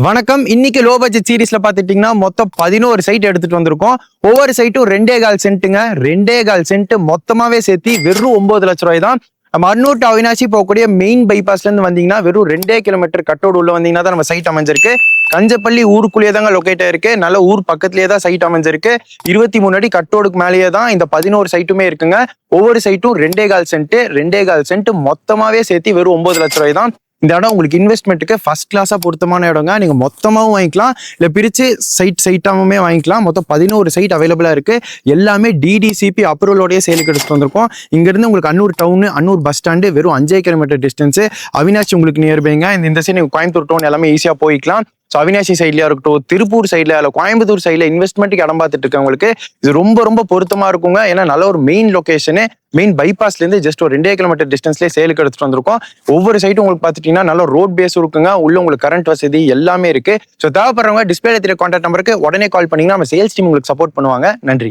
வணக்கம். இன்னைக்கு low budget சீரிஸ்ல பாத்துட்டீங்கன்னா மொத்தம் 11 சைட் எடுத்துட்டு வந்திருக்கோம். ஒவ்வொரு சைட்டும் 2.25 சென்ட்டுங்க. 2.25 சென்ட் மொத்தமாவே சேர்த்து வெறும் 9 லட்சம் ரூபாய் தான். நம்ம அன்னூர் to அவினாசி போகக்கூடிய மெயின் பைபாஸ்ல இருந்து வந்தீங்கன்னா வெறும் 2 கிலோமீட்டர் கட்டோடு உள்ள வந்தீங்கன்னா தான் நம்ம சைட் அமைஞ்சிருக்கு. கஞ்சப்பள்ளி ஊருக்குள்ளேயே தாங்க லொக்கேட் ஆயிருக்கு. நல்ல ஊர் பக்கத்துலயே தான் சைட் அமைஞ்சிருக்கு. 23 அடி கட்டோடுக்கு மேலேயே தான் இந்த 11 சைட்டுமே இருக்குங்க. ஒவ்வொரு சைட்டும் 2.25 சென்ட் மொத்தமாவே சேர்த்து வெறும் 9 லட்சம் ரூபாய் தான். இந்த இடம் உங்களுக்கு இன்வெஸ்ட்மெண்ட்டுக்கு ஃபர்ஸ்ட் கிளாஸா பொருத்தமான இடங்க. நீங்க மொத்தமாவும் வாங்கிக்கலாம், இல்ல பிரிச்சு சைட்டாவுமே வாங்கிக்கலாம். மொத்தம் 11 சைட் அவைலபிளா இருக்கு. எல்லாமே டிடிசிபி அப்ரூவலோடய சேலுக்கு எடுத்துட்டு வந்திருக்கோம். இங்க இருந்து உங்களுக்கு Annur town, Annur bus stand வெறும் 5 கிலோமீட்டர் டிஸ்டன்ஸ். அவினாசி உங்களுக்கு நியர்பைங்க. இந்த சைடு நீங்க கோயம்புத்தூர் டவுன் எல்லாமே ஈஸியா போய்க்கலாம். ஸோ அவினாசி சைட்லயா இருக்கட்டும், திருப்பூர் சைட்ல இல்லை கோயம்புத்தூர் சைட்ல இன்வெஸ்ட்மெண்ட்டுக்கு இடம் பார்த்துட்டு இருக்கவங்களுக்கு இது ரொம்ப பொருத்தமா இருக்குங்க. ஏன்னா நல்ல ஒரு மெயின் லொகேஷனு, மெயின் பைபாஸ்ல இருந்து ஜஸ்ட் ஒரு 2 கிலோமீட்டர் டிஸ்டன்ஸ்லேயே சேலுக்கு எடுத்துட்டு வந்திருக்கோம். ஒவ்வொரு சைட்டும் உங்களுக்கு பார்த்துட்டீங்கன்னா நல்ல ரோட் பேஸ் இருக்குங்க. உள்ள உங்களுக்கு கரண்ட் வசதி எல்லாமே இருக்கு. ஸோ தேவைப்படுறவங்க டிஸ்பிளே தெரிய கான்டாக்ட் நம்பருக்கு உடனே கால் பண்ணீங்கன்னா நம்ம சேல்ஸ் டீம் உங்களுக்கு சப்போர்ட் பண்ணுவாங்க. நன்றி.